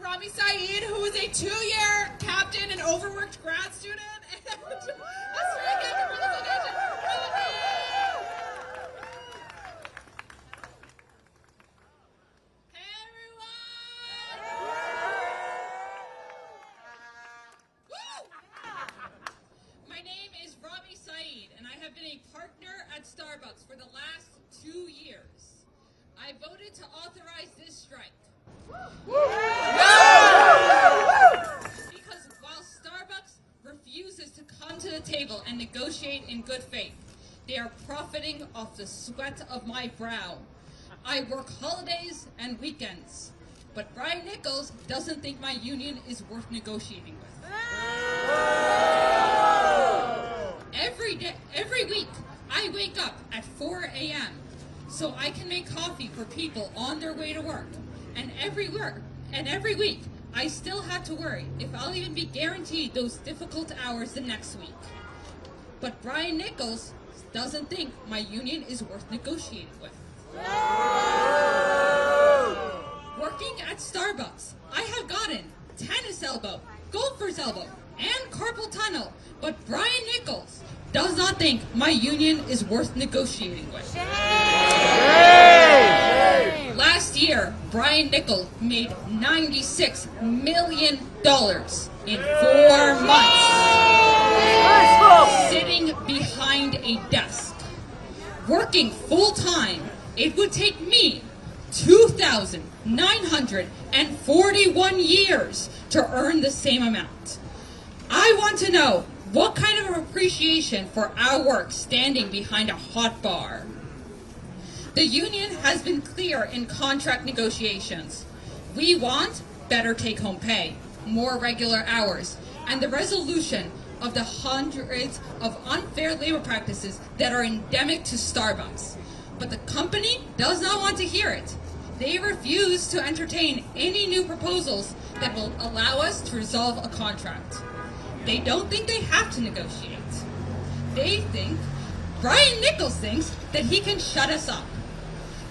Rami Saeed, who is a 2-year captain and overworked grad student. And Hey everyone! Woo! My name is Rami Saeed, and I have been a partner at Starbucks for the last 2 years. I voted to authorize this strike. Because while Starbucks refuses to come to the table and negotiate in good faith, they are profiting off the sweat of my brow. I work holidays and weekends, but Brian Nichols doesn't think my union is worth negotiating with. Every week, I wake up at 4 a.m. so I can make coffee for people on their way to work. And every week, I still have to worry if I'll even be guaranteed those difficult hours the next week. But Brian Nichols doesn't think my union is worth negotiating with. Working at Starbucks, I have gotten tennis elbow, golfer's elbow, and carpal tunnel, but Brian Nichols does not think my union is worth negotiating with. Last year, Brian Nichols made $96 million in 4 months, sitting behind a desk. Working full-time, it would take me 2,941 years to earn the same amount. I want to know what kind of appreciation for our work standing behind a hot bar. The union has been clear in contract negotiations. We want better take-home pay, more regular hours, and the resolution of the hundreds of unfair labor practices that are endemic to Starbucks. But the company does not want to hear it. They refuse to entertain any new proposals that will allow us to resolve a contract. They don't think they have to negotiate. They think, Brian Nichols thinks that he can shut us up.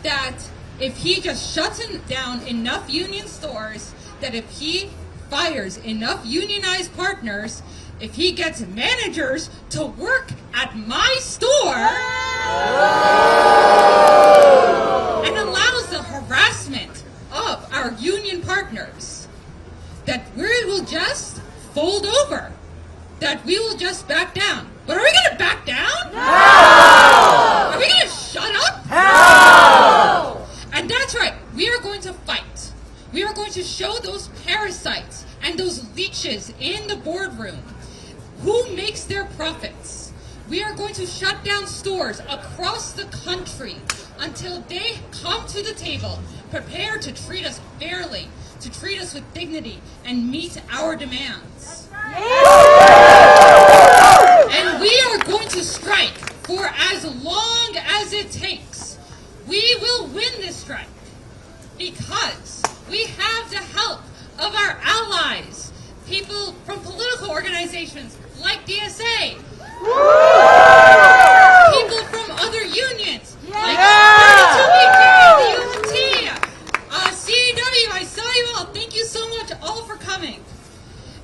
That if he just shuts down enough union stores, that if he fires enough unionized partners, if he gets managers to work at my store, and allows the harassment of our union partners, that we will just fold over, that we will just back down. But are we going to back down? No! Are we going to shut up? No! And that's right, we are going to fight. We are going to show those parasites and those leeches in the boardroom who makes their profits. We are going to shut down stores across the country until they come to the table, prepared to treat us fairly, to treat us with dignity, and meet our demands. And we are going to strike for as long as it takes. We will win this strike because we have the help of our allies, people from political organizations like DSA, people from other unions like the UNT, CEW. I saw you all. Thank you so much all for coming.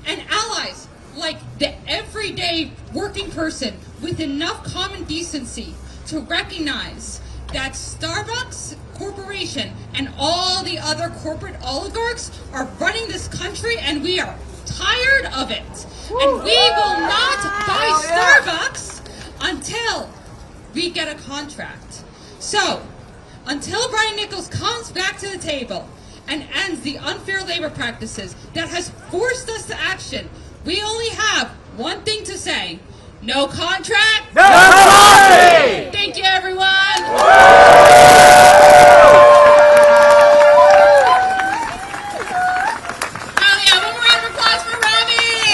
And allies like the everyday working person with enough common decency to recognize that Starbucks Corporation and all the other corporate oligarchs are running this country, and we are tired of it. And we will not buy Starbucks until we get a contract. So, until Brian Nichols comes back to the table and ends the unfair labor practices that has forced us to action, we only have one thing to say. No contract, no coffee! Thank you, everyone! Hell yeah, one more round of applause for Rami!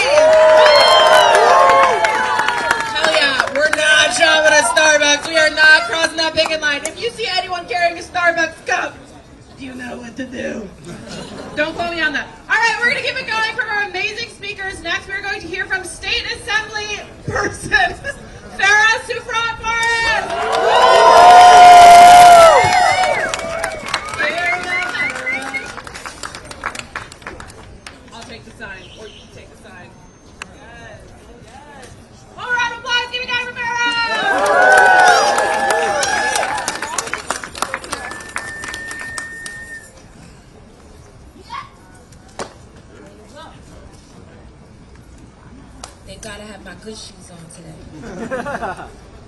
Hell yeah, we're not shopping at Starbucks. We are not crossing that picket line. If you see anyone carrying a Starbucks cup, you know what to do. Don't quote me on that. All right, we're going to keep it going from our amazing speakers. Next, we're going to hear from State Assembly person, Farah Sufrat-Farid. gotta have my good shoes on today.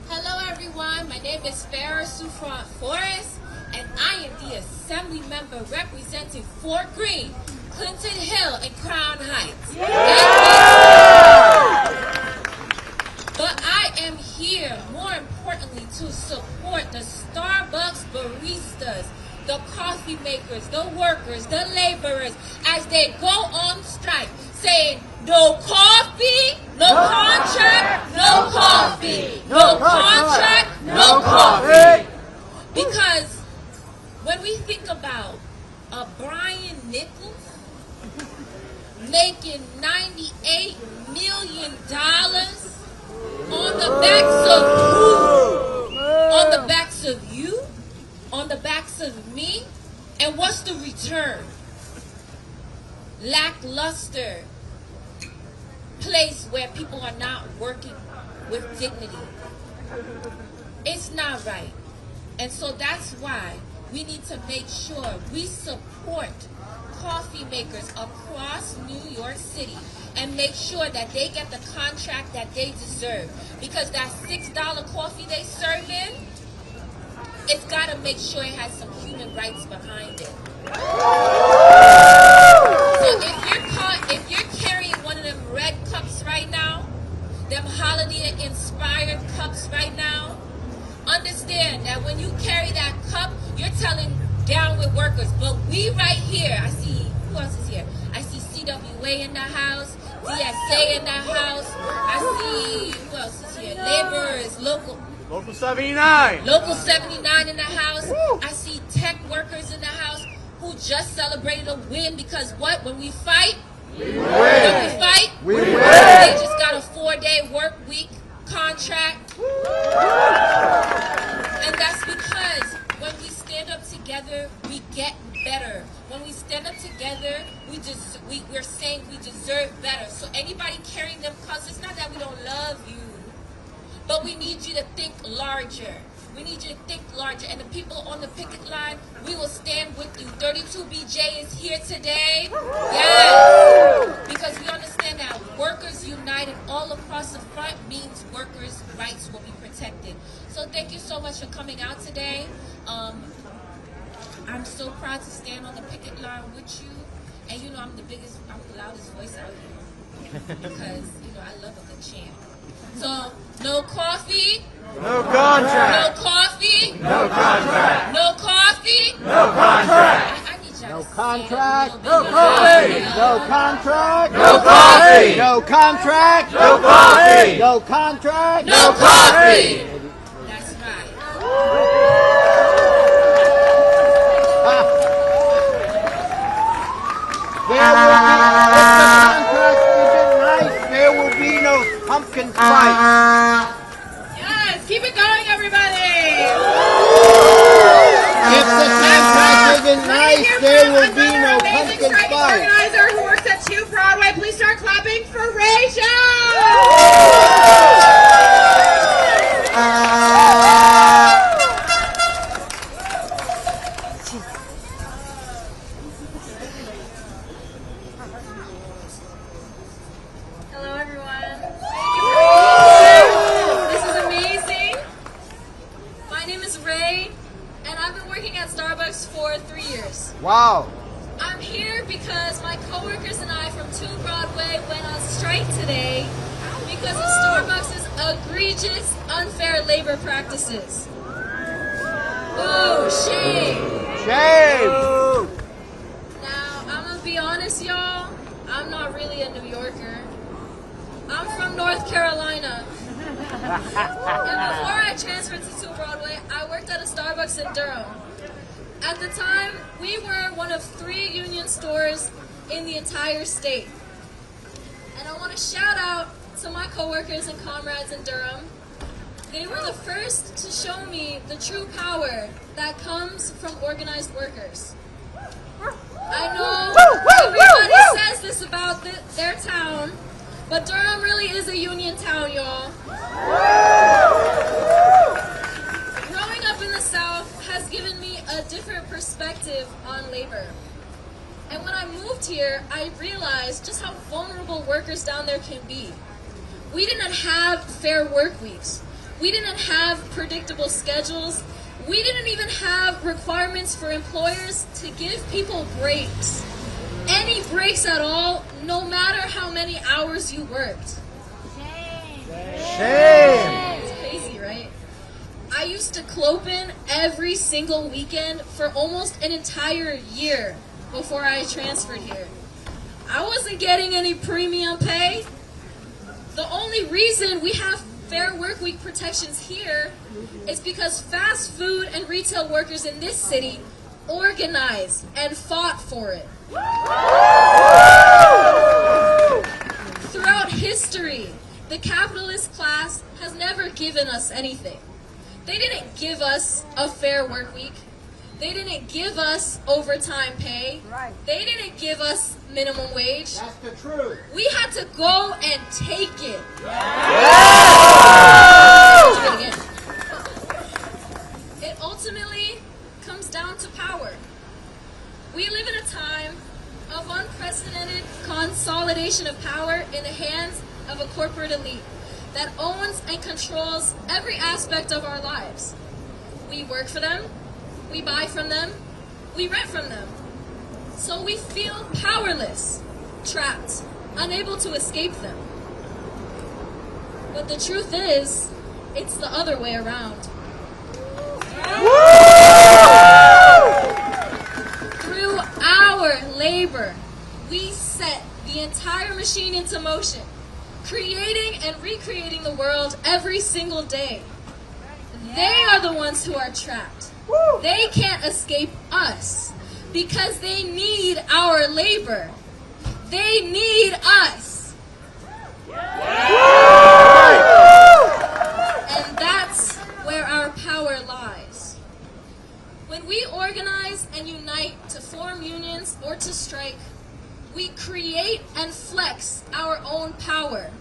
Hello everyone, my name is Baristas, and I am the Assembly Member representing Fort Greene, Clinton Hill, and Crown Heights. But I am here, more importantly, to support the Starbucks baristas, the coffee makers, the workers, the laborers, as they go on strike, saying, no coffee, no contract, no coffee. No contract, no coffee. Because when we think about a Brian Nichols making $98 million on the backs of who? On the backs of you? On the backs of me? And what's the return? Lackluster place where people are not working with dignity. It's not right. And so that's why we need to make sure we support coffee makers across New York City and make sure that they get the contract that they deserve. Because that $6 coffee they serve in, it's got to make sure it has some human rights behind it. So if you're carrying one of them red cups right now, them holiday-inspired cups right now, understand that when you carry that cup, you're telling down with workers. But we right here, I see, who else is here? I see CWA in the house, DSA in the house, I see, who else is here? Laborers, Local 79. Local 79 in the house. Woo. I see tech workers in the house who just celebrated a win because what? When we fight, we win. When we fight, we win. They just got a 4-day work week contract. And that's because when we stand up together, we get better. When we stand up together, we're saying we deserve better. So anybody carrying them cups, it's not that we don't love you, but we need you to think larger. We need you to think larger. And the people on the picket line, we will stand with you. 32BJ is here today. Yes. Because we understand that workers united all across the front means workers' rights will be protected. So thank you so much for coming out today. I'm so proud to stand on the picket line with you. And you know I'm the loudest voice out here. Because, you know, I love a good chant. So, no coffee. No contract. No coffee. No contract. No coffee. No contract. I need y'all to contract. No coffee. No contract. No coffee. No contract. No coffee. No contract. No coffee. That's right. There will be no pumpkin spice. Yes, keep it going, everybody. If the contract isn't nice, there will be no pumpkin spice. Organizer who works at 2 Broadway, please start clapping for Rachel. Hello everyone. This is amazing. My name is Ray, and I've been working at Starbucks for 3 years. Wow. I'm here because my coworkers and I from 2 Broadway went on strike today because of Starbucks' egregious, unfair labor practices. Whoa, shame. Shame. Now, I'm gonna be honest, y'all. I'm not really a New Yorker. I'm from North Carolina. And before I transferred to 2 Broadway, I worked at a Starbucks in Durham. At the time, we were one of 3 union stores in the entire state. And I want to shout out to my coworkers and comrades in Durham. They were the first to show me the true power that comes from organized workers. I know everybody says this about their town, but Durham really is a union town, y'all. Growing up in the South has given me a different perspective on labor. And when I moved here, I realized just how vulnerable workers down there can be. We didn't have fair work weeks. We didn't have predictable schedules. We didn't even have requirements for employers to give people breaks. Any breaks at all, no matter how many hours you worked. Shame. It's crazy, right? I used to clope in every single weekend for almost an entire year before I transferred here. I wasn't getting any premium pay. The only reason we have fair work week protections here is because fast food and retail workers in this city organized and fought for it. Throughout history, the capitalist class has never given us anything. They didn't give us a fair work week. They didn't give us overtime pay. They didn't give us minimum wage. That's the truth. We had to go and take it. It ultimately comes down to power. We live in a time of unprecedented consolidation of power in the hands of a corporate elite that owns and controls every aspect of our lives. We work for them, we buy from them, we rent from them. So we feel powerless, trapped, unable to escape them. But the truth is, it's the other way around. Through our labor, we set the entire machine into motion, creating and recreating the world every single day. They are the ones who are trapped. They can't escape us because they need our labor. They need us. And that's where our power lies. When we organize and unite to form unions or to strike, we create and flex our own power.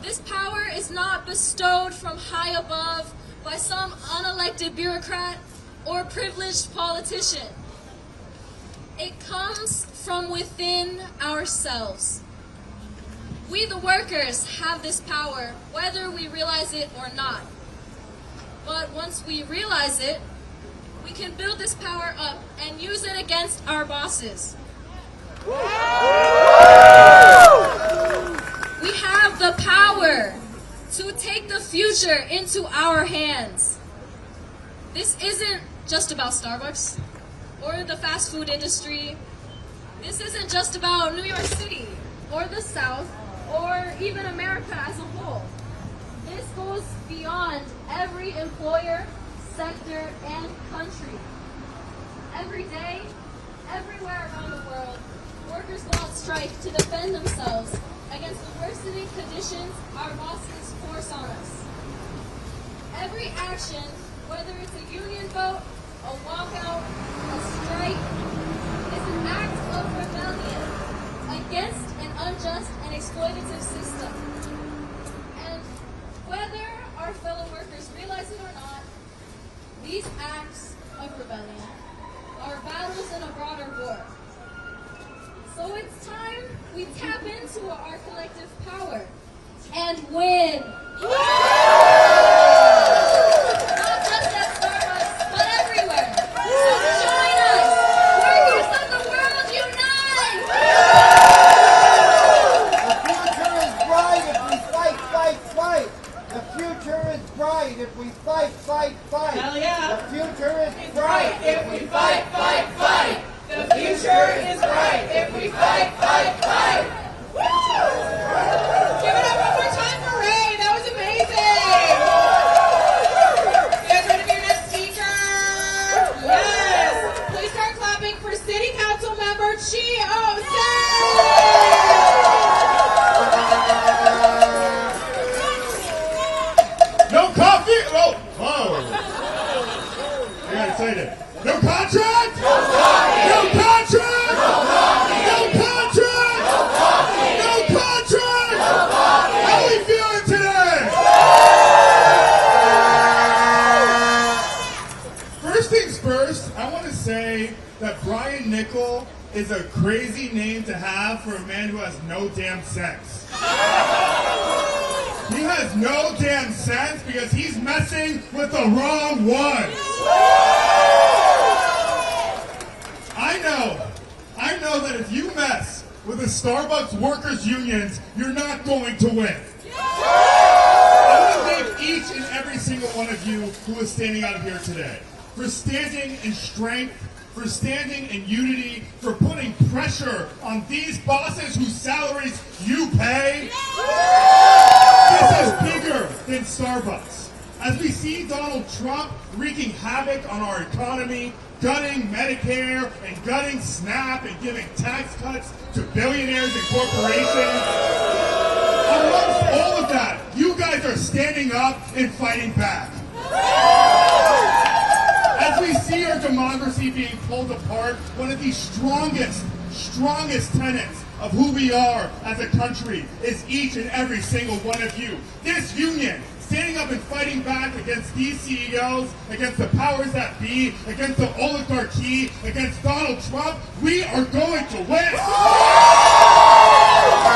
This power is not bestowed from high above by some unelected bureaucrat or privileged politician. It comes from within ourselves. We, the workers, have this power, whether we realize it or not. But once we realize it, we can build this power up and use it against our bosses. We have the power to take the future into our hands. This isn't just about Starbucks or the fast food industry. This isn't just about New York City or the South or even America as a whole. This goes beyond every employer, sector, and country. Every day, everywhere around the world, workers go on strike to defend themselves against the worsening conditions our bosses force on us. Every action, whether it's a union vote, a walkout, a strike, is an act of rebellion against an unjust and exploitative system. And whether our fellow workers realize it or not, these acts of rebellion are battles in a broader war. So it's time we tap into our collective power and win. Not just at Starbucks, but everywhere. So join us. Workers of the world, unite! The future is bright if we fight, fight, fight. Hell yeah. The future is bright if we fight, fight, fight. The future is bright if we fight, fight, fight. Woo! Give it up one more time for Ray. That was amazing. You guys ready for your next speaker? Yes. Please start clapping for City Council Member No coffee? Oh, whoa. I got excited. No contract? No coffee. No contract? No coffee. No contract? No coffee. No contract? No coffee. How are we feeling today? First things first, I want to say that Brian Nickel is a crazy name to have for a man who has no damn sex. He has no damn sense because he's messing with the wrong one. I know that if you mess with the Starbucks workers' unions, you're not going to win. I want to thank each and every single one of you who is standing out here today for standing in strength, for standing in unity, for putting pressure on these bosses whose salaries you pay. This is bigger than Starbucks. As we see Donald Trump wreaking havoc on our economy, gutting Medicare and gutting SNAP and giving tax cuts to billionaires and corporations, amongst all of that, you guys are standing up and fighting back. As we see our democracy being pulled apart, one of the strongest tenets of who we are as a country is each and every single one of you. This union, standing up and fighting back against these CEOs, against the powers that be, against the oligarchy, against Donald Trump, we are going to win.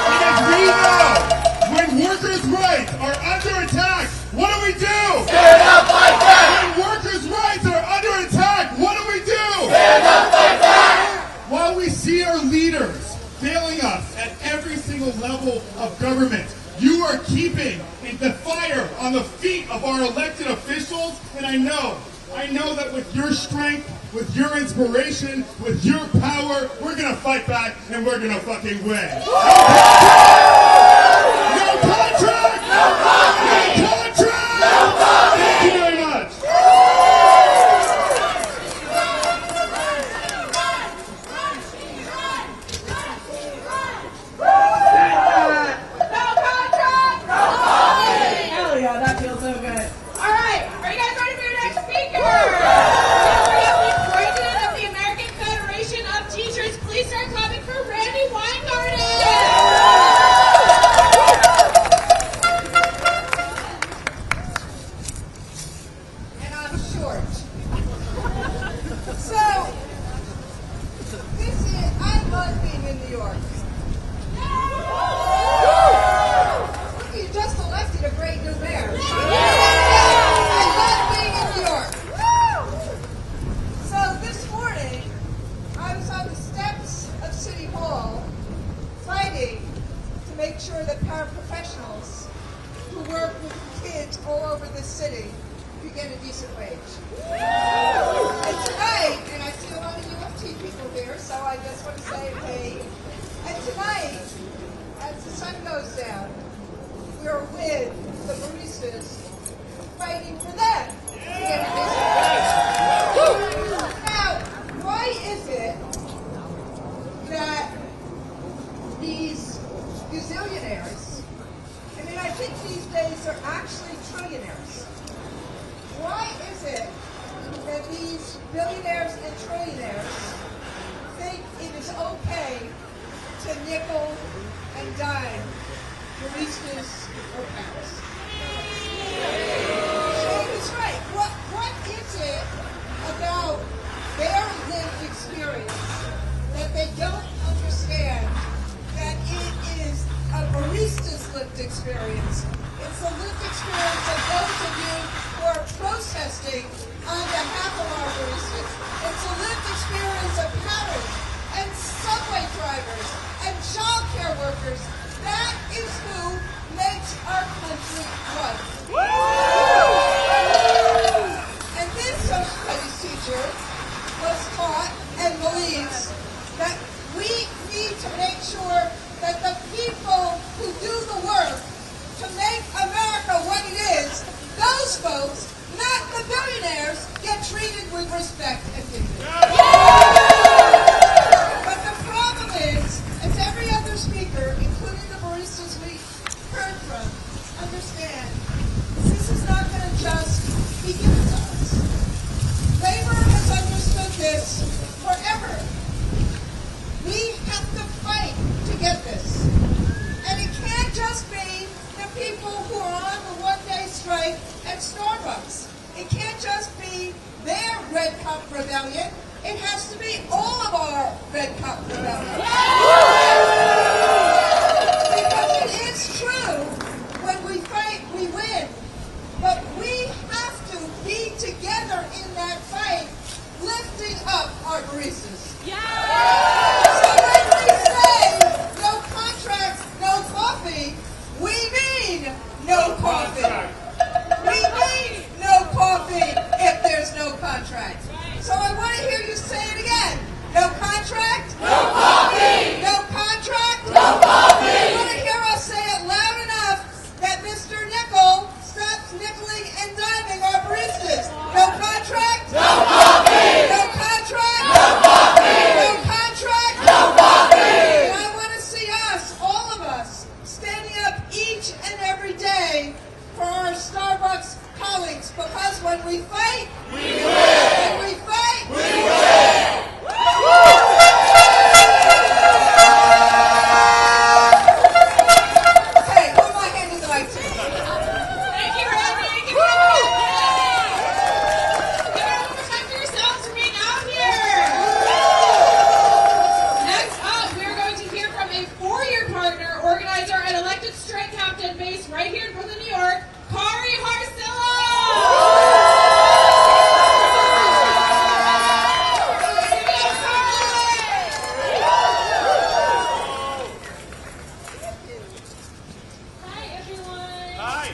Because we know when workers' rights are under attack, what do? Stand up, fight back! When workers' rights are under attack, what do? Stand up, fight back! While we see our leaders failing us at every single level of government, you are keeping the fire on the feet of our elected officials, and I know that with your strength, with your inspiration, with your power, we're gonna fight back and we're gonna fucking win. No contract! No contract! No contract! No contract! Thank you very much. We're with the Baristas fighting for them to get a decent wage. Now, why is it that these gazillionaires, I mean, I think these days they're actually trillionaires. Why is it that these billionaires and trillionaires think it is okay to nickel and dime Baristas or Paphos? Shane is right. What is it about their lived experience that they don't understand that it is a Barista's lived experience? It's the lived experience of those of you who are protesting on behalf of our Baristas. It's the lived experience of parents and subway drivers and child care workers. That is who makes our country run. And this social studies teacher was taught and believes that we need to make sure that the people who do the work to make America what it is, those folks, not the billionaires, get treated with respect and dignity. But the problem is, as every other speaker, including the Baristas we heard from, understand, this is not going to just be given to us. Labor has understood this forever. We have to fight to get this. And it can't just be the people who are on the one-day strike at Starbucks. It can't just be their Red Cup Rebellion. It has to be all of our Red Cup Rebellion. Because it is true, when we fight So when we say no contract, no coffee, we mean no coffee. We mean no coffee if there's no contract. So I want to hear you say it again. No contract? No coffee! No contract? No coffee! I want to hear us say it loud enough that Mr. Nickel stops nickeling and diming our baristas. No contract? No coffee! No contract? No coffee! No contract? No coffee! And I want to see us, all of us, standing up each and every day for our Starbucks colleagues, because when we fight, we win! When we fight, we win! Okay, who am I handing the mic to? Thank you, Randy. Give it up. Give it up one more time for yourselves for being out here. Next up, we are going to hear from a 4-year partner, organizer, and elected strike captain based right here in Brooklyn, New York, Kari Harcilla. Hi, everyone. Hi.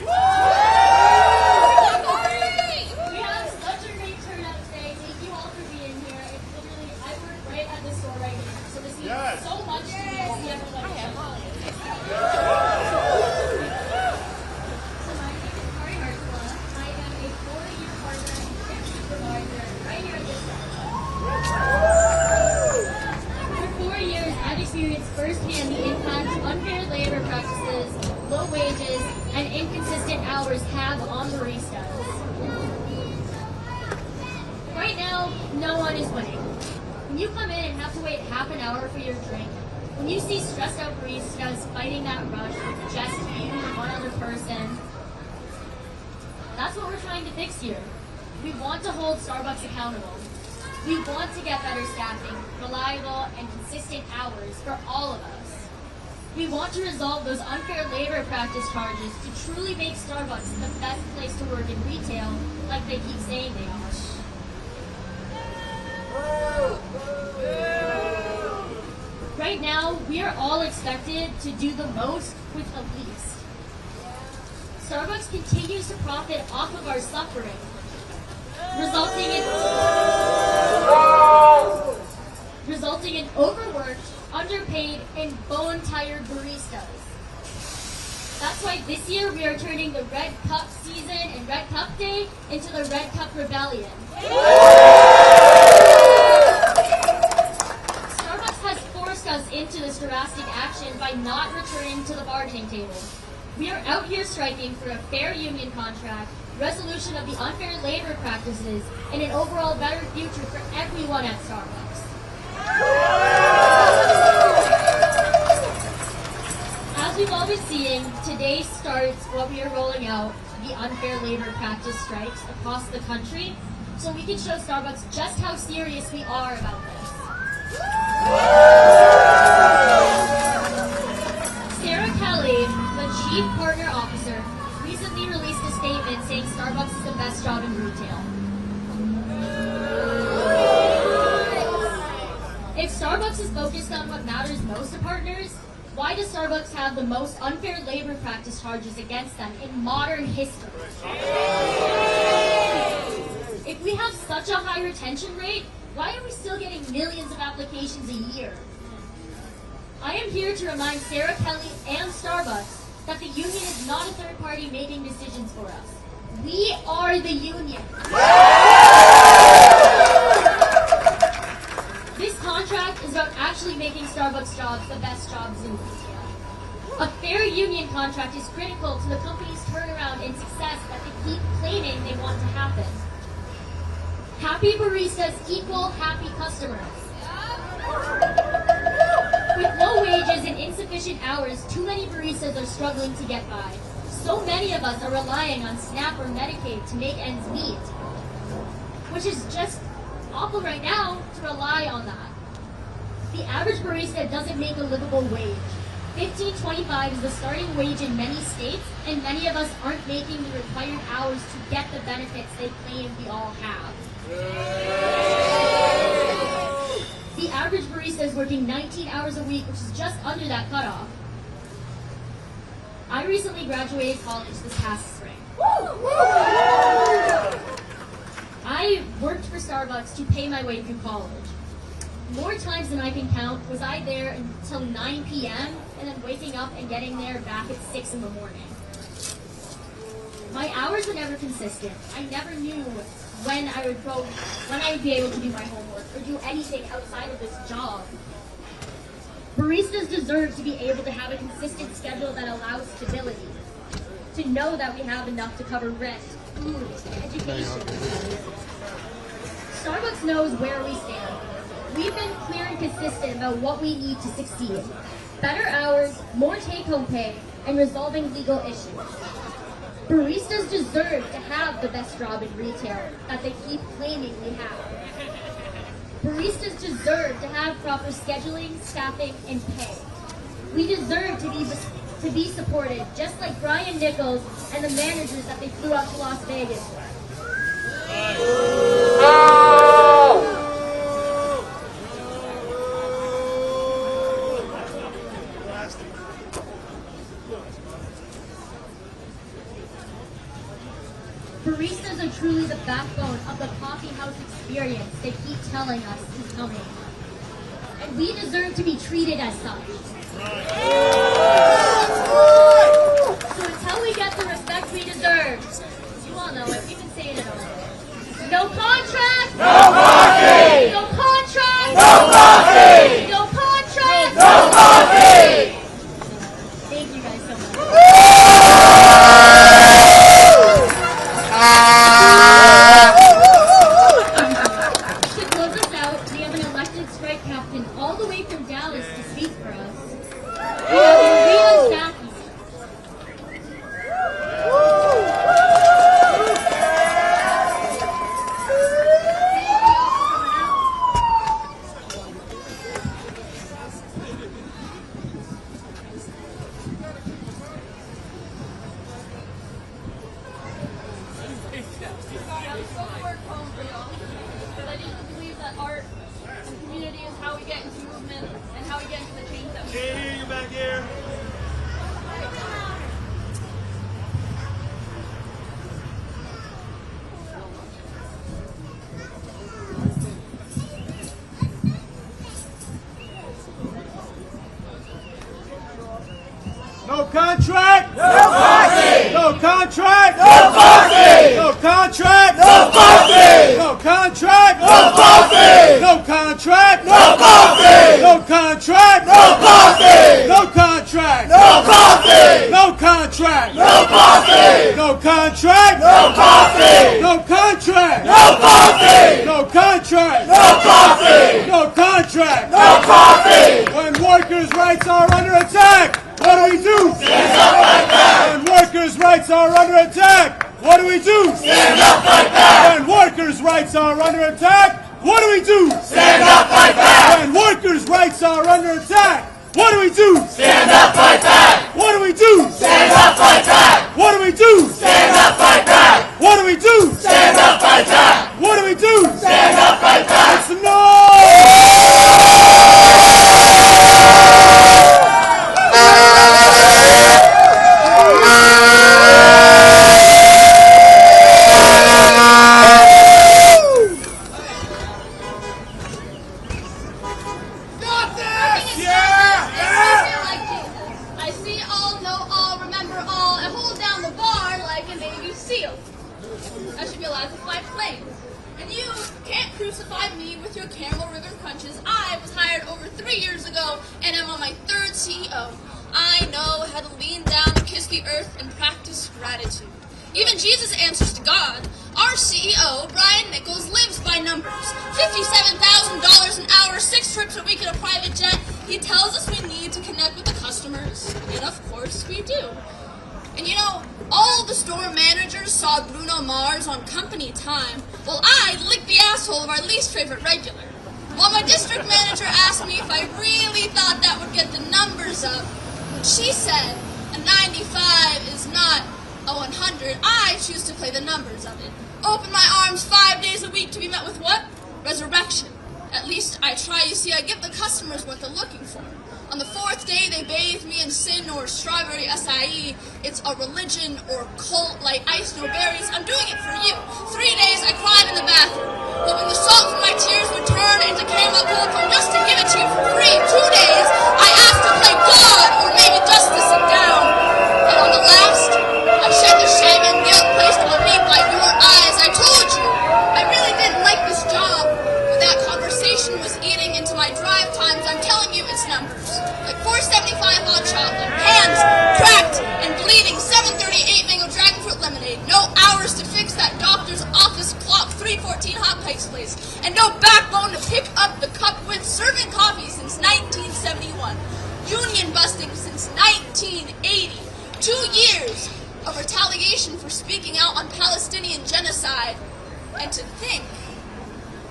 We have such a great turnout today. Thank you all for being here. It's literally, I work right at the store right here, so this means Yes. so much to me to see everybody. So my name is Kari Hartzela. I am a 4-year partner and shift supervisor right here at this store. For 4 years, I've experienced firsthand the impact unfair labor practices, low wages, and inconsistent hours have on baristas. Right now, no one is winning. When you come in and have to wait half an hour for your drink, when you see stressed out baristas fighting that rush with just you and one other person, that's what we're trying to fix here. We want to hold Starbucks accountable. We want to get better staffing, reliable, and consistent hours for all of us. We want to resolve those unfair labor practice charges to truly make Starbucks the best place to work in retail, like they keep saying they are. Right now, we are all expected to do the most with the least. Starbucks continues to profit off of our suffering, resulting in overworked, underpaid, and bone-tired baristas. That's why this year we are turning the Red Cup season and Red Cup Day into the Red Cup Rebellion. Starbucks has forced us into this drastic action by not returning to the bargaining table. We are out here striking for a fair union contract, resolution of the unfair labor practices, and an overall better future for everyone at Starbucks. As we've all been seeing, today starts what we are rolling out, the unfair labor practice strikes across the country, so we can show Starbucks just how serious we are about this. Sarah Kelly, the Chief Partner Officer, recently released a statement saying Starbucks is the best job in retail. If Starbucks is focused on what matters most to partners, why does Starbucks have the most unfair labor practice charges against them in modern history? If we have such a high retention rate, why are we still getting millions of applications a year? I am here to remind Sarah Kelly and Starbucks that the union is not a third party making decisions for us. We are the union. This contract is about actually making Starbucks jobs the best jobs in retail. A fair union contract is critical to the company's turnaround and success that they keep claiming they want to happen. Happy baristas equal happy customers. With low wages and insufficient hours, too many baristas are struggling to get by. So many of us are relying on SNAP or Medicaid to make ends meet, which is just awful right now to rely on that. The average barista doesn't make a livable wage. $15.25 is the starting wage in many states, and many of us aren't making the required hours to get the benefits they claim we all have. The average barista is working 19 hours a week, which is just under that cutoff. I recently graduated college this past spring. I worked for Starbucks to pay my way through college. More times than I can count was I there until 9 p.m. and then waking up and getting there back at 6 in the morning. My hours were never consistent. I never knew when I would be able to do my homework or do anything outside of this job. Baristas deserve to be able to have a consistent schedule that allows stability, to know that we have enough to cover rent, food, education. Starbucks knows where we stand. We've been clear and consistent about what we need to succeed. Better hours, more take-home pay, and resolving legal issues. Baristas deserve to have the best job in retail that they keep claiming we have. Baristas deserve to have proper scheduling, staffing, and pay. We deserve to be supported, just like Brian Nichols and the managers that they flew out to Las Vegas. Baristas are truly the backbone of the coffee house experience they keep telling us is coming. And we deserve to be treated as such. So until we get the respect we deserve, you all know it, we've been saying it already. No contract! No coffee! No contract! No coffee! No contract! No coffee! Thank you guys so much. To close us out, we have an elected strike captain all the way from Dallas to speak for us. We have Maria Zaki. I didn't believe that art and community is how we get into movement and how we get into the change that we Can't hear you back here. No contract! No coffee! No contract! No coffee! No contract! No coffee! No contract! No coffee! No contract! No coffee! No contract! No coffee! No contract! No coffee! No contract! No coffee! No contract! No coffee! No contract! No coffee! No contract! No coffee! No contract! No coffee! When workers' rights are under attack, what do we do? Stand up like that! When workers' rights are under attack, what do we do? Stand up like that! When workers' rights are under attack, what do we do? Stand up like that! When workers' rights are under attack, what do we do? Stand up like that! What do we do? Stand up like that! What do we do? Stand up like that! What do we do? Stand up like that! What do we do? Stand up like that! It's no! I see all, know all, remember all, and hold down the bar like a Navy SEAL. I should be allowed to fly planes. And you can't crucify me with your camel ribbon punches. I was hired over 3 years ago, and I'm on my 3rd CEO. I know how to lean down and kiss the earth and practice gratitude. Even Jesus answers to God. Our CEO, Brian Nichols, lives by numbers. $57,000 an hour, 6 trips a week in a private jet. He tells us we need to connect with the customers, and of course we do. And you know, all the store managers saw Bruno Mars on company time, while I licked the asshole of our least favorite regular. While my district manager asked me if I really thought that would get the numbers up, when she said a 95 is not a 100, I choose to play the numbers of it. Open my arms 5 days a week to be met with what? Resurrection. At least I try. You see, I give the customers what they're looking for. On the fourth day, they bathe me in sin or strawberry acai. It's a religion or cult like ice no berries. I'm doing it for you. 3 days I cried in the bathroom, hoping the salt from my tears would turn into caramel cold just to give it to you for free. 2 days I asked to play God or maybe just to sit down. And on the last, I shed the shame and guilt placed on me by your eyes. I told you I really didn't like this job, but that conversation was eating into my drive times. I'm telling you, it's numbers. Like $4.75 hot chocolate, hands cracked and bleeding, 7:38 mango dragon fruit lemonade, no hours to fix that doctor's office clock, 314 hot pikes place, and no backbone to pick up the cup with, serving coffee since 1971, union busting since 1980, 2 years of retaliation for speaking out on Palestinian genocide, and to think,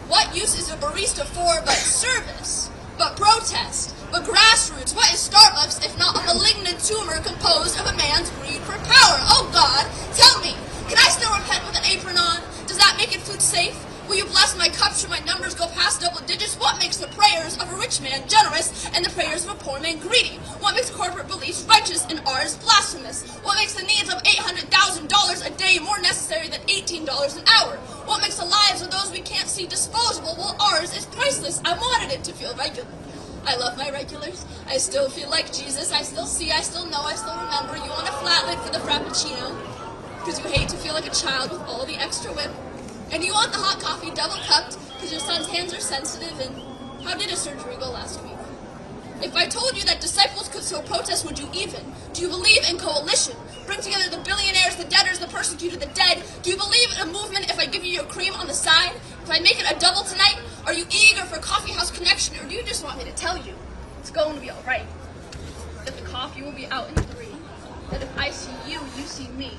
what use is a barista for but service, but protest, but grassroots? What is Starbucks if not a malignant tumor composed of a man's greed for power? Oh God, tell me, can I still repent with an apron on? Does that make it food safe? Will you bless my cup should my numbers go past double digits? What makes the prayers of a rich man generous and the prayers of a poor man greedy? What makes corporate beliefs righteous and ours blasphemous? What makes the needs of $800,000 a day more necessary than $18 an hour? What makes the lives of those we can't see disposable while ours is priceless? I wanted it to feel regular. I love my regulars. I still feel like Jesus. I still see, I still know, I still remember. You want a flat lid for the Frappuccino because you hate to feel like a child with all the extra whip. And you want the hot coffee double cupped because your son's hands are sensitive. And how did a surgery go last week? If I told you that disciples could sow protest, would you even? Do you believe in coalition? Bring together the billionaires, the debtors, the persecuted, the dead. Do you believe in a movement if I give you your cream on the side? If I make it a double tonight? Are you eager for coffee house connection, or do you just want me to tell you it's going to be all right? That the coffee will be out in 3. That if I see you, you see me.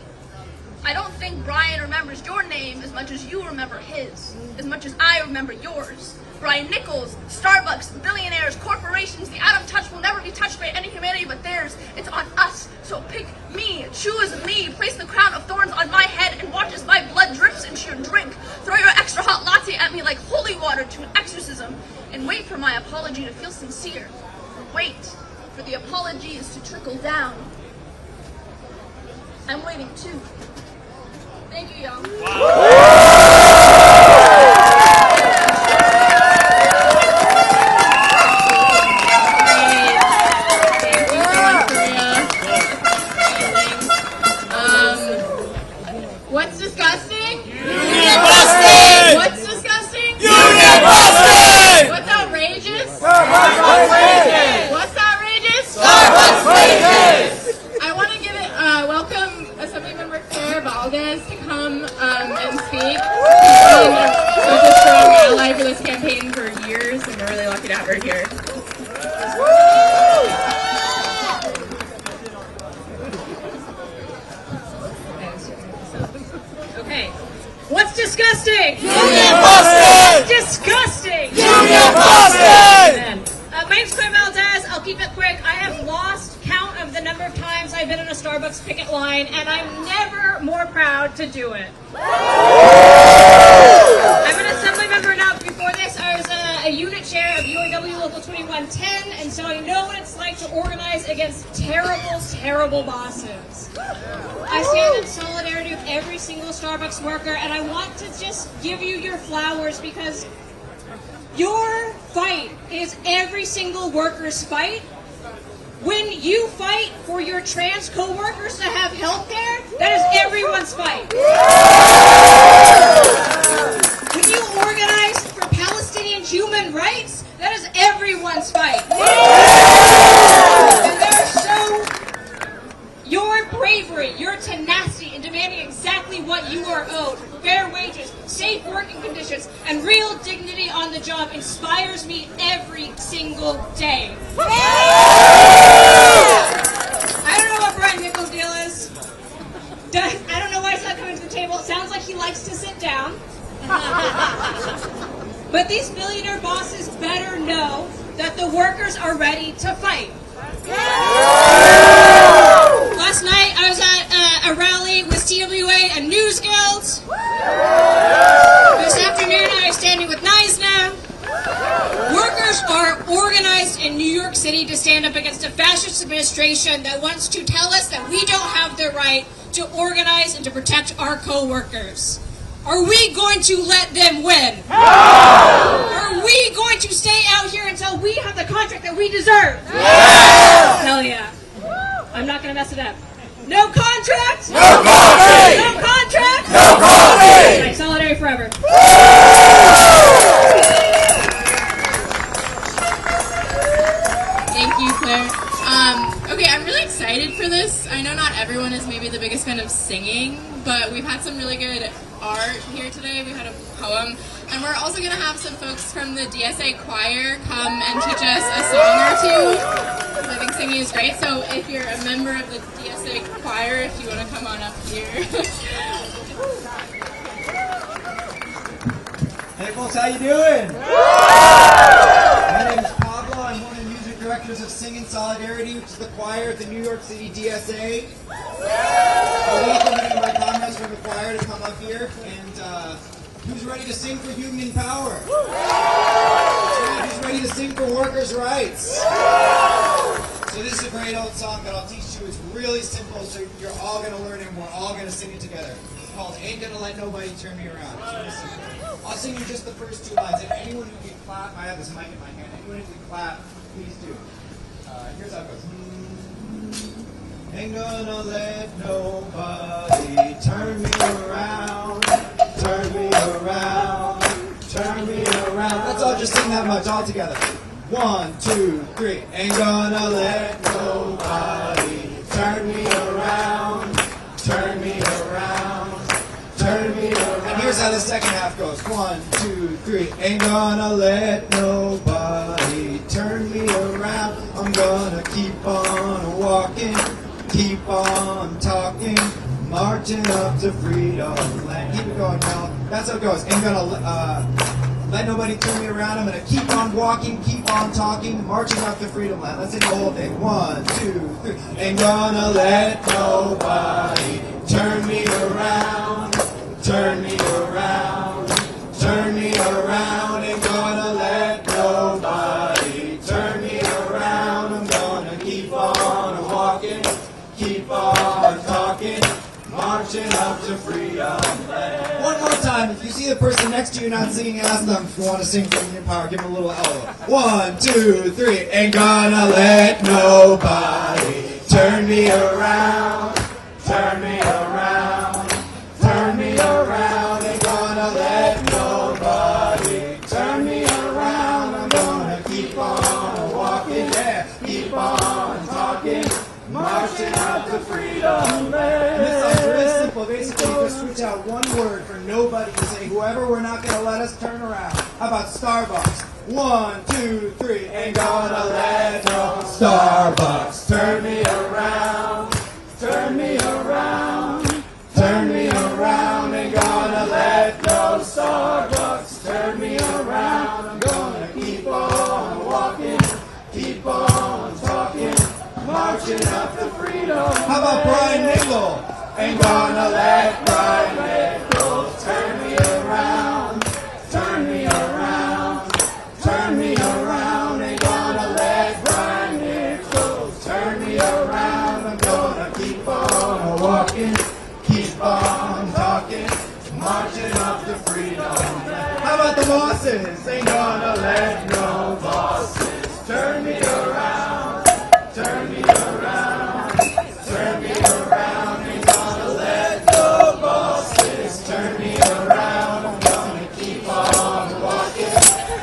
I don't think Brian remembers your name as much as you remember his, as much as I remember yours. Brian Nichols, Starbucks, billionaires, corporations, the out of touch will never be touched by any humanity but theirs. It's on us, so pick me, choose me, place the crown of thorns on my head and watch as my blood drips into your drink. Throw your extra hot latte at me like holy water to an exorcism and wait for my apology to feel sincere. Wait for the apologies to trickle down. I'm waiting too. Thank you, y'all. What's disgusting? Union busting! What's disgusting? Union busting! What's outrageous? Starbucks wages! What's outrageous? Starbucks wages! I want to give it welcome Assembly Member Claire Valdez to come and speak. She's been such a strong ally for this campaign for years, and we're really lucky to have her here. Okay. What's disgusting? Union busting! Disgusting! Union busting! My name's Claire Valdez. I'll keep it quick. I have lost count of the number of times I've been in a Starbucks picket line, and I'm never more proud to do it. I'm an assembly member now. Before this, I was a unit chair of UAW Local 2110, and so I know what it's like to organize against terrible, terrible bosses. I stand in solidarity with every single Starbucks worker, and I want to just give you your flowers because your fight is every single worker's fight. When you fight for your trans co-workers to have health care, that is everyone's fight. When you organize for Palestinian human rights, that is everyone's fight. And your bravery, your tenacity in demanding exactly what you are owed, fair wages, safe working conditions, and real dignity on the job inspires me every single day. I don't know what Brian Nichols' deal is. I don't know why he's not coming to the table. It sounds like he likes to sit down. But these billionaire bosses better know that the workers are ready to fight. Last night I was at a rally with CWA and News Guilds. This afternoon I was standing with NISNA. organized in New York City to stand up against a fascist administration that wants to tell us that we don't have the right to organize and to protect our co-workers. Are we going to let them win? No! Are we going to stay out here until we have the contract that we deserve? Yeah! Hell yeah. I'm not going to mess it up. No contract? No coffee! No contract? No coffee! Like Solidarity forever. Thank you, Claire. Okay, I'm really excited for this. I know not everyone is maybe the biggest fan of singing, but we've had some really good art here today. We had a poem, and we're also going to have some folks from the DSA choir come and teach us a song or two. I think singing is great, so if you're a member of the DSA choir, if you want to come on up here. Hey folks, how you doing? My name is Pablo. I'm one of the music directors of Singing Solidarity, which is the choir at the New York City DSA. I welcome any of my comments from the choir to come up here. And who's ready to sing for human power? Who's ready to sing for workers' rights? So this is a great old song that I'll teach you. It's really simple, so you're all going to learn it and we're all going to sing it together. It's called Ain't Gonna Let Nobody Turn Me Around. I'll sing you just the first two lines, and anyone who can clap, I have this mic in my hand, anyone who can clap, please do. Here's how it goes. Ain't gonna let nobody turn me around, turn me around, turn me around. Let's all just sing that much all together. 1, 2, 3. Ain't gonna let nobody turn me around, turn me around, turn me around. And here's how the second half goes. 1, 2, 3. Ain't gonna let nobody turn me around. I'm gonna keep on walking, keep on talking, marching up to freedom land. Keep it going, y'all. That's how it goes. Ain't gonna let nobody turn me around. I'm gonna keep on walking, keep on talking, marching up to freedom land. Let's sing the whole thing. 1, 2, 3. Ain't gonna let nobody turn me around, turn me around, turn me around. Ain't gonna let nobody turn me around. I'm gonna keep on walking, keep on talking, marching up to freedom land. One more time. If you see the person next to you not singing, ask them if you want to sing from your power. Give them a little elbow. 1, 2, 3. Ain't gonna let nobody turn me around, turn me around, turn me around. Ain't gonna let nobody turn me around. I'm gonna keep on walking, yeah, keep on talking, marching out to freedom land. And this song's really simple. Basically, you just switch out one word for nobody to say whoever we're not going to let us turn around. How about Starbucks? 1, 2, 3. Ain't gonna let no Starbucks turn me around, turn me around, turn me around. Ain't gonna let no Starbucks turn me around. I'm gonna keep on walking, keep on talking, marching up to freedom. How about Brian Nichol? Ain't gonna let Brian Nichol turn me around, turn me around, turn me around. Ain't gonna let Brian Nichol turn me around. I'm gonna keep on walking, keep on talking, marching up to freedom. How about the bosses? Ain't gonna let no bosses turn me around, turn me around, turn me around. Ain't gonna let no bosses turn me around. I'm gonna keep on walking,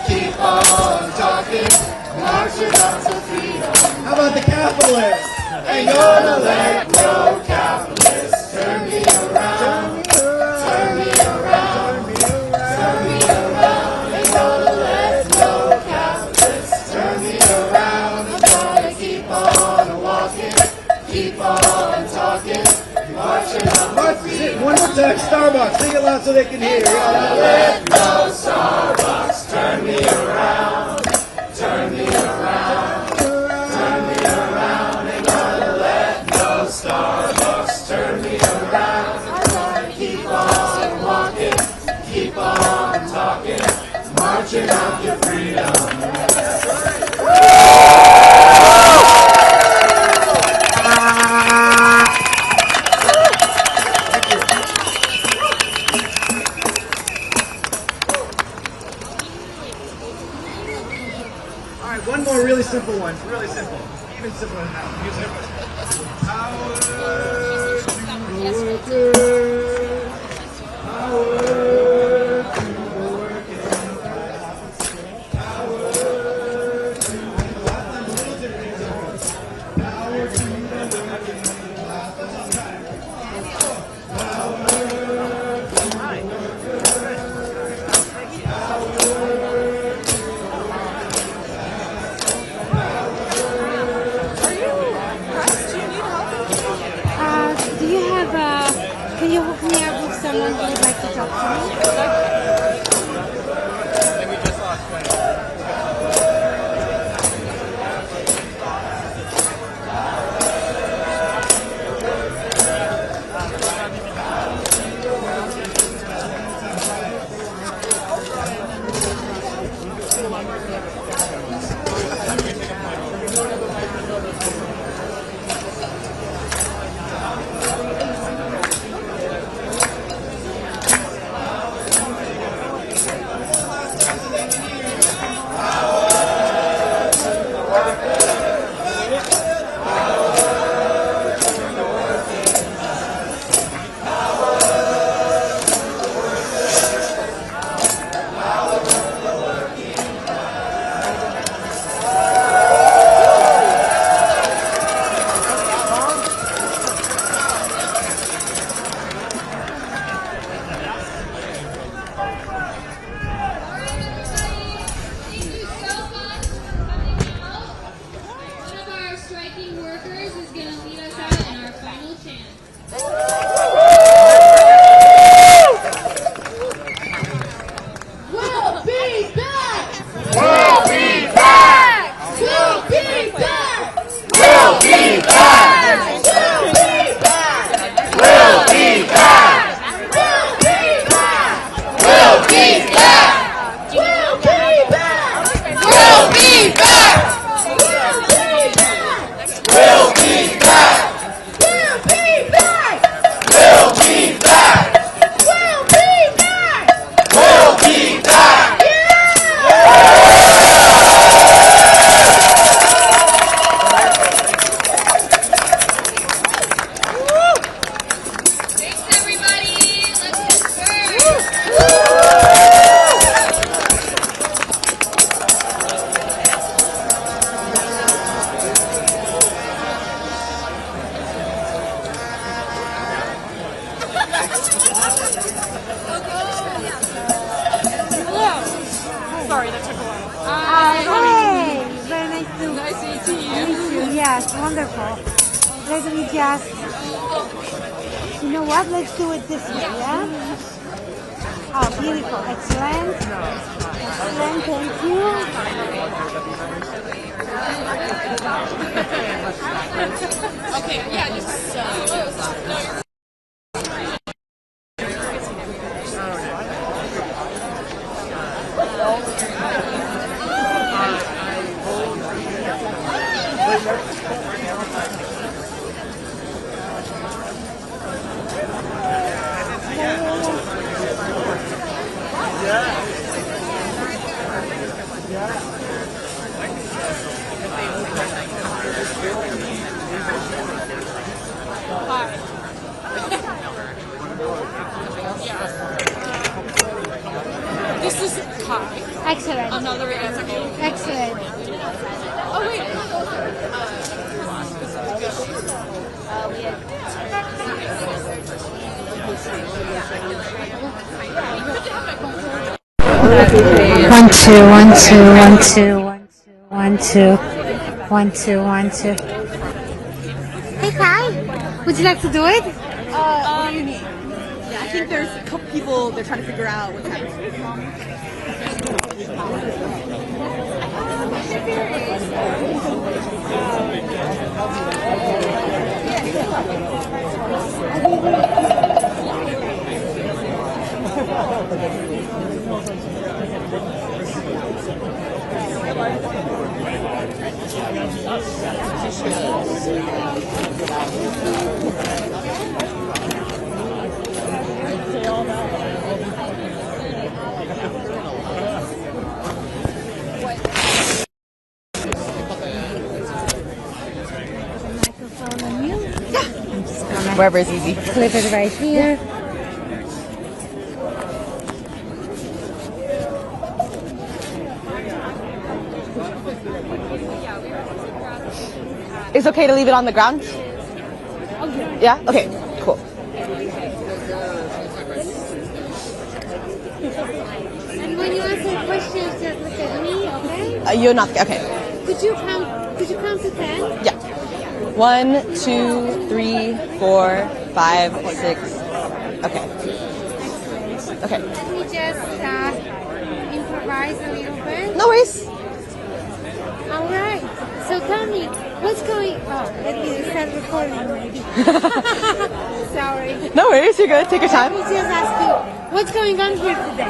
keep on talking, marching up to freedom. How about the capitalists? Ain't gonna let no capitalists turn me around, turn me around, turn me around. Ain't gonna let no capitalists turn me around. I'm gonna keep on walking, keep on talking, marching up to freedom. One more time, Starbucks. Sing it loud so they can hear. Ain't gonna let no Starbucks turn me around, turn me around, turn me around. Ain't gonna let no Starbucks turn me around. I'm gonna keep on walking, keep on talking, marching up to freedom. All right, one more really simple one. Really simple. Even simpler than that. Power to the workers. Power to the working class. Power to the power to the working class. Power to the Can you hook me up with someone who would like to talk to me? Sorry, that took a while. Hey, very nice to Nice meeting you. meet you. Yes, wonderful. Let me just, you know what? Let's do it this way, yeah? Oh, beautiful. Excellent. Excellent, thank you. Okay, yeah, just no, you're 'This is Kai. Excellent. Another interview. Excellent. Oh wait. 1 2 1 2 1 2 1 2 1 2 1 2. Hey Kai, would you like to do it? What do you need? Yeah, I think there's a couple people, they're trying to figure out what's Wherever is easy. Clip it right here. It's okay to leave it on the ground? Yeah? Okay, cool. And when you answer questions, just look at me, okay? You're not, okay. Could you count to 10? Yeah. 1, 2, 3, 4, 5, 6. Okay. Okay. Let me just improvise a little bit. No worries. All right. So tell me, what's going? Oh, let me start recording maybe. Sorry. No worries. You're good. Take your time. Let me just ask you, what's going on here today?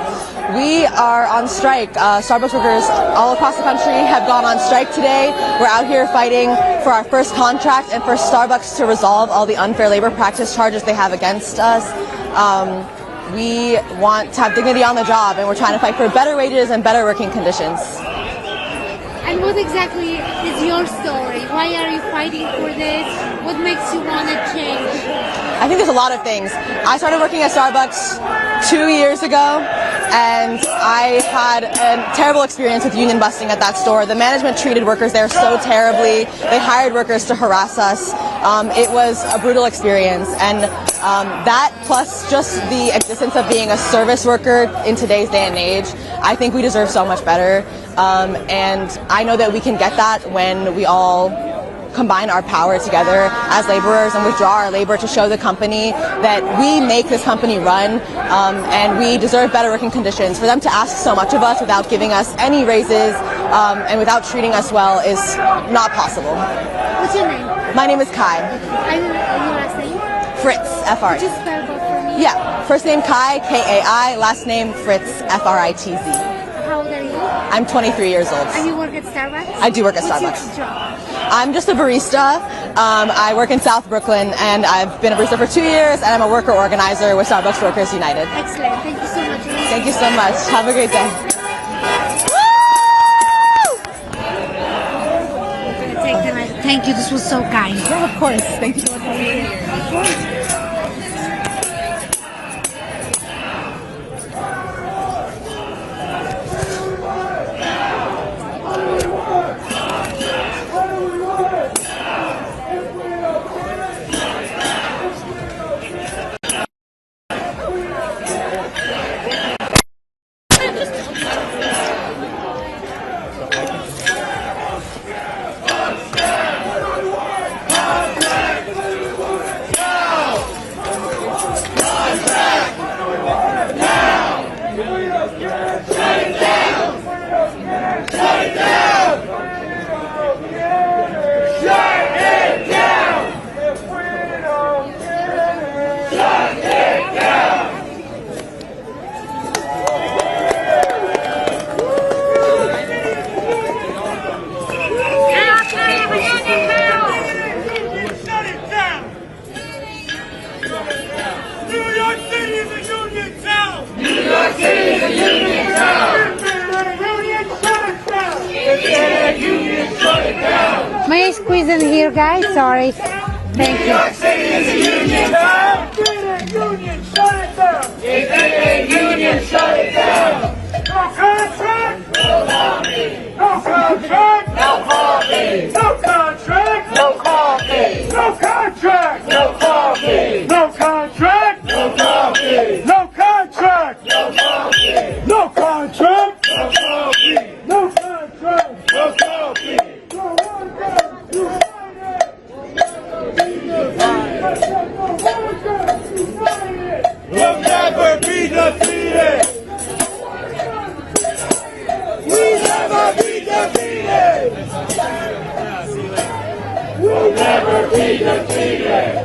We are on strike. Starbucks workers all across the country have gone on strike today. We're out here fighting for our first contract and for Starbucks to resolve all the unfair labor practice charges they have against us. We want to have dignity on the job, and we're trying to fight for better wages and better working conditions. And what exactly is your story? Why are you fighting for this? What makes you want to change? I think there's a lot of things. I started working at Starbucks 2 years ago, and I had a terrible experience with union busting at that store. The management treated workers there so terribly. They hired workers to harass us. It was a brutal experience, and that plus just the existence of being a service worker in today's day and age, I think we deserve so much better. And I know that we can get that when we all combine our power together as laborers and withdraw our labor to show the company that we make this company run, and we deserve better working conditions. For them to ask so much of us without giving us any raises and without treating us well is not possible. What's your name? My name is Kai. And your last name? Fritz, F-R. Just spell both for me. Yeah, first name Kai, K-A-I, last name Fritz, F-R-I-T-Z. How old are you? I'm 23 years old. And you work at Starbucks? I do work at Starbucks. What's your job? I'm just a barista. I work in South Brooklyn, and I've been a barista for 2 years, and I'm a worker organizer with Starbucks Workers United. Excellent. Thank you so much. Thank you so much. Have a great day. Thank you. This was so kind. Yeah, of course. Thank you so much for being here. Of course. May I squeeze in here, guys? Sorry. Thank you. New York City is a union town. Union, shut it down. Union, shut it down. No contract. No coffee. No contract. No coffee. No contract. No coffee. No contract. No coffee. No contract. No coffee. No contract. No coffee. No contract. No coffee. No contract. No coffee. We'll never be defeated. We'll never be defeated. We'll never be defeated.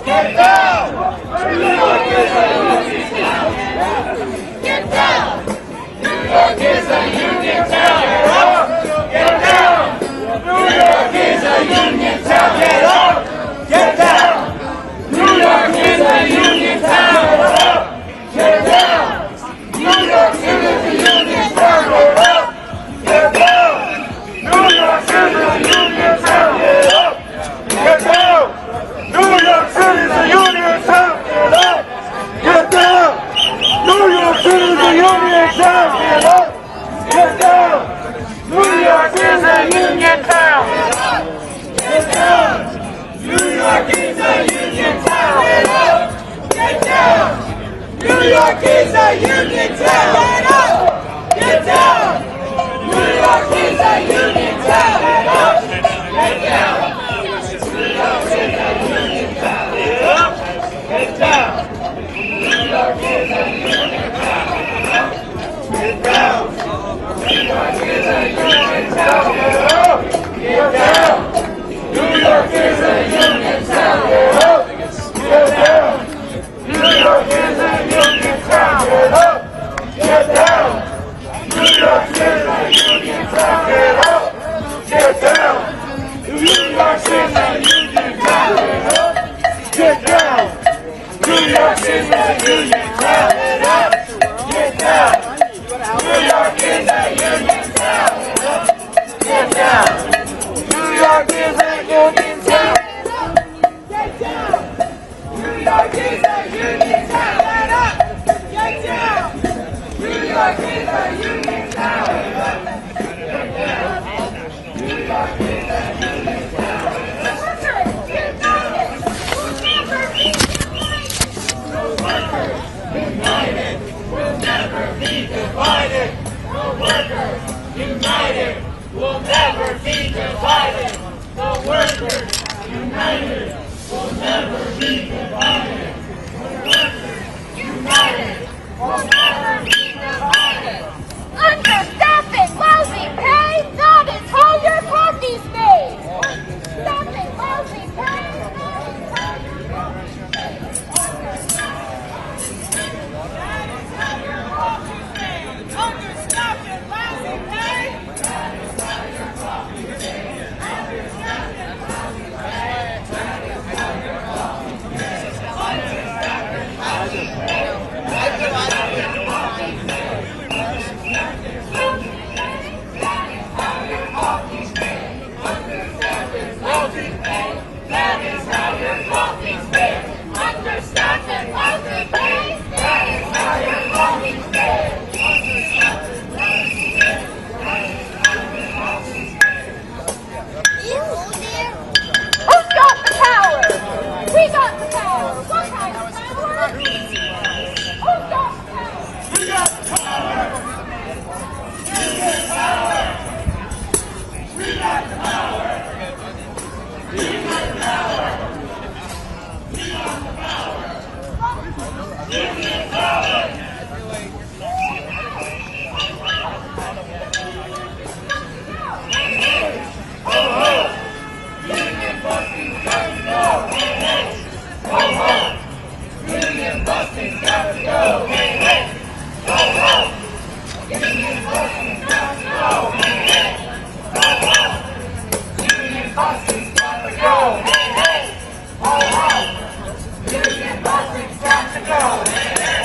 Get down! a union town! Get up! Get down! New York is a union town! Get up! Get down! New York is a union town! Get up! Get down! New York is a union town! Get down! New York is a union town! Get up! Get down! New York is a union town! Get up! Get down! New York is a union town! Get up! Get down! New York is a union town! Get up! Get down! New York is a union town! Get up! Get down! New York is a union town! Get up! Get down! New York is a union town! Get down! New York is a union town! Get down! New York is a union town! Get up! Get down! New York is a union town! Get down! New York is a union town! United, we'll never be divided. The workers, united, we'll never be divided. The workers, united, we'll never be divided. Understaffing, lousy pay, that is how your coffee's made. Understaffing, lousy pay, that is how your coffee's made. That is how your coffee's made. Understaffing, lousy pay, that is how your coffee's made. Understaffing, lousy pay, that is how your coffee's made. Understaffing, lousy pay, that is how your coffee's made. Go!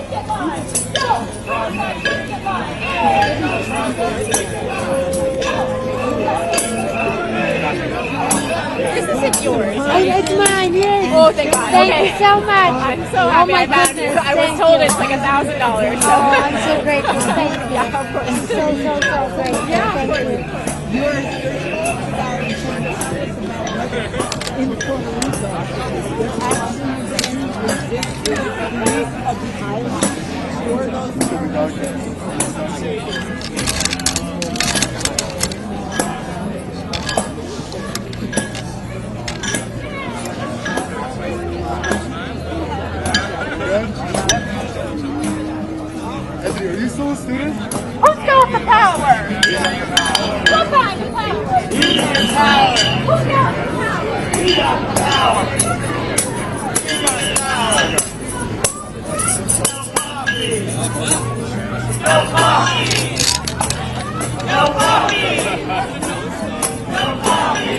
picket line. Go! On the picket line. This isn't yours. It's mine, yes. Oh, thank God. Thank Okay. you so much. I'm so happy my I found goodness, you. I was thank told you. it's like $1,000. So. Oh, I'm so grateful. Thank you. Yeah, of course. So grateful. Yeah, Thank of you. Anthony, are you still a student? Who's got the power? Who got the power? Who got the power? We got the power. No coffee! No coffee! No coffee!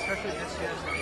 Especially this year.